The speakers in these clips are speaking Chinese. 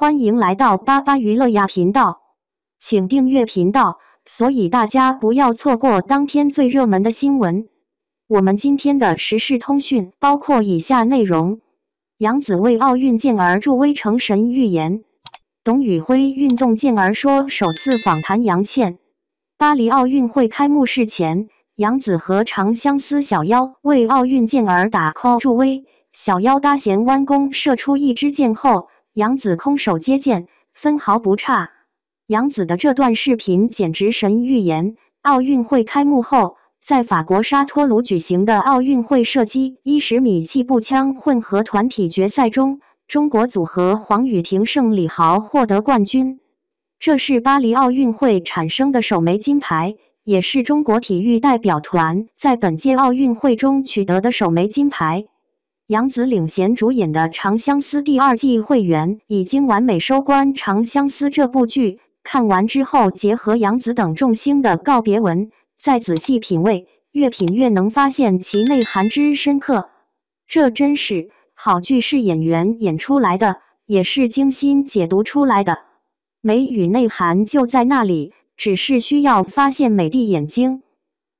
欢迎来到巴巴娱乐呀频道，请订阅频道，所以大家不要错过当天最热门的新闻。我们今天的时事通讯包括以下内容：杨紫为奥运健儿助威成神预言，董宇辉运动健儿说首次访谈杨倩。巴黎奥运会开幕式前，杨紫和长相思小妖为奥运健儿打 call 助威，小妖搭弦弯弓射出一支箭后，杨紫空手接箭，分毫不差。杨紫的这段视频简直神预言。奥运会开幕后，在法国沙托鲁举行的奥运会射击10米气步枪混合团体决赛中，中国组合黄雨婷、盛李豪获得冠军。这是巴黎奥运会产生的首枚金牌，也是中国体育代表团在本届奥运会中取得的首枚金牌。杨紫领衔主演的《长相思》第2季会员已经完美收官。《长相思》这部剧看完之后，结合杨紫等众星的告别文，再仔细品味，越品越能发现其内涵之深刻。这真是好剧，是演员演出来的，也是精心解读出来的。美与内涵就在那里，只是需要发现美的眼睛。《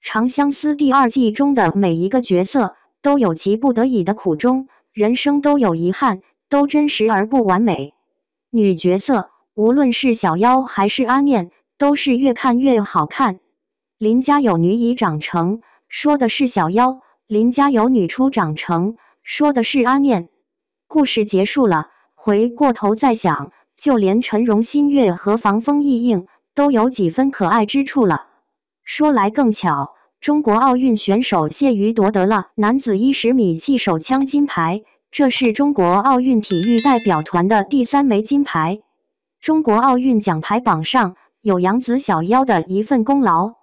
长相思》第2季中的每一个角色都有其不得已的苦衷，人生都有遗憾，都真实而不完美。女角色无论是小妖还是阿念，都是越看越好看。邻家有女已长成，说的是小妖；邻家有女初长成，说的是阿念。故事结束了，回过头再想，就连陈荣、新月和防风意映都有几分可爱之处了。说来更巧，中国奥运选手谢瑜夺得了男子10米气手枪金牌，这是中国奥运体育代表团的第3枚金牌。中国奥运奖牌榜上有杨紫小妖的一份功劳。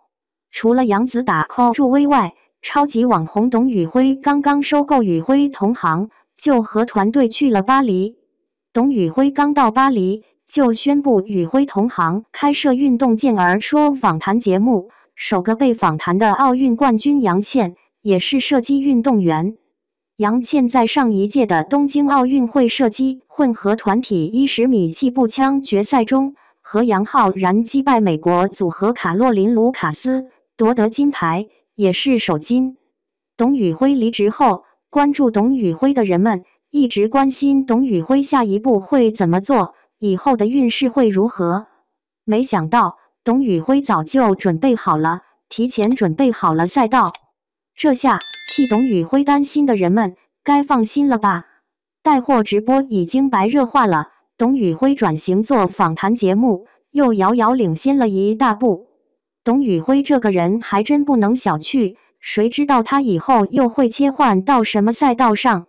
除了杨紫打 call 助威外，超级网红董宇辉刚刚收购宇辉同行，就和团队去了巴黎。董宇辉刚到巴黎，就宣布宇辉同行开设运动健儿说访谈节目。首个被访谈的奥运冠军杨倩，也是射击运动员。杨倩在上一届的东京奥运会射击混合团体10米气步枪决赛中，和杨浩然击败美国组合卡洛琳·卢卡斯，夺得金牌，也是首金。董宇辉离职后，关注董宇辉的人们一直关心董宇辉下一步会怎么做，以后的运势会如何。没想到董宇辉早就准备好了，提前准备好了赛道。这下替董宇辉担心的人们该放心了吧？带货直播已经白热化了，董宇辉转型做访谈节目，又遥遥领先了一大步。董宇辉这个人还真不能小觑，谁知道他以后又会切换到什么赛道上？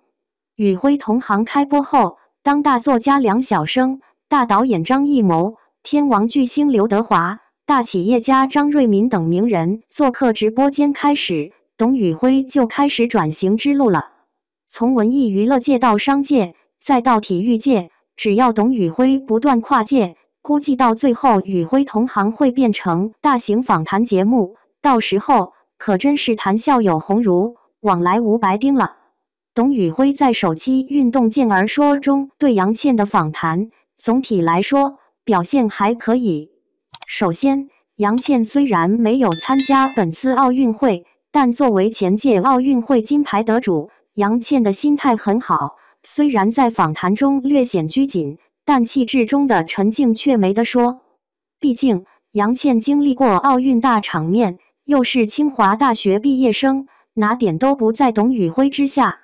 宇辉同行开播后，当大作家梁晓声、大导演张艺谋、天王巨星刘德华、大企业家张瑞敏等名人做客直播间开始，董宇辉就开始转型之路了。从文艺娱乐界到商界，再到体育界，只要董宇辉不断跨界，估计到最后宇辉同行会变成大型访谈节目，到时候可真是谈笑有鸿儒，往来无白丁了。董宇辉在首期运动健儿说中对杨倩的访谈，总体来说表现还可以。首先，杨倩虽然没有参加本次奥运会，但作为前届奥运会金牌得主，杨倩的心态很好。虽然在访谈中略显拘谨，但气质中的沉静却没得说。毕竟，杨倩经历过奥运大场面，又是清华大学毕业生，哪点都不在董宇辉之下。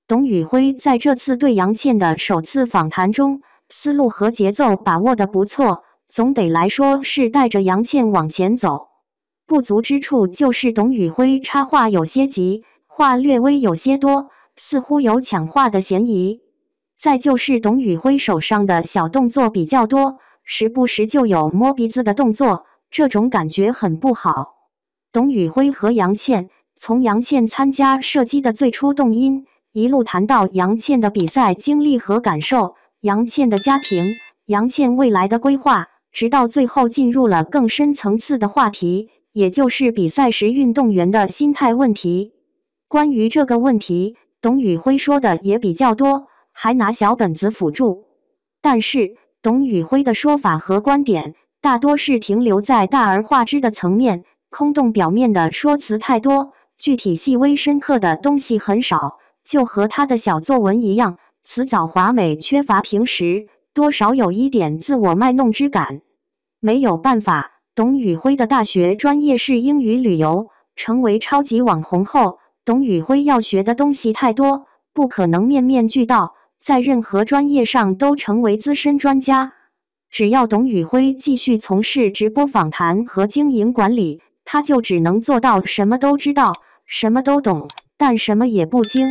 董宇辉在这次对杨倩的首次访谈中，思路和节奏把握得不错，总得来说是带着杨倩往前走。不足之处就是董宇辉插话有些急，话略微有些多，似乎有抢话的嫌疑。再就是董宇辉手上的小动作比较多，时不时就有摸鼻子的动作，这种感觉很不好。董宇辉和杨倩从杨倩参加射击的最初动因，一路谈到杨倩的比赛经历和感受，杨倩的家庭，杨倩未来的规划，直到最后进入了更深层次的话题，也就是比赛时运动员的心态问题。关于这个问题，董宇辉说的也比较多，还拿小本子辅助。但是董宇辉的说法和观点大多是停留在大而化之的层面，空洞表面的说辞太多，具体细微深刻的东西很少，就和他的小作文一样，辞藻华美，缺乏平实，多少有一点自我卖弄之感。没有办法，董宇辉的大学专业是英语旅游，成为超级网红后，董宇辉要学的东西太多，不可能面面俱到，在任何专业上都成为资深专家。只要董宇辉继续从事直播访谈和经营管理，他就只能做到什么都知道，什么都懂，但什么也不精。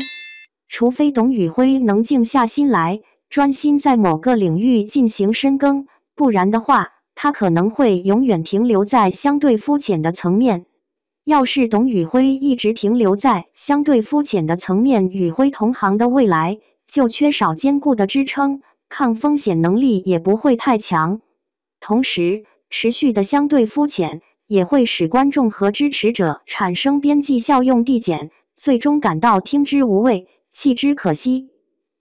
除非董宇辉能静下心来，专心在某个领域进行深耕，不然的话，他可能会永远停留在相对肤浅的层面。要是董宇辉一直停留在相对肤浅的层面，宇辉同行的未来就缺少坚固的支撑，抗风险能力也不会太强。同时，持续的相对肤浅也会使观众和支持者产生边际效用递减，最终感到听之无味，弃之可惜。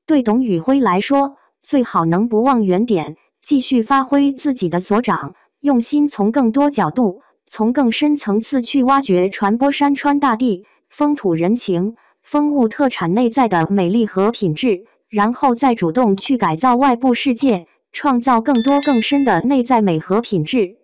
对董宇辉来说，最好能不忘原点，继续发挥自己的所长，用心从更多角度，从更深层次去挖掘传播山川大地、风土人情、风物特产内在的美丽和品质，然后再主动去改造外部世界，创造更多更深的内在美和品质。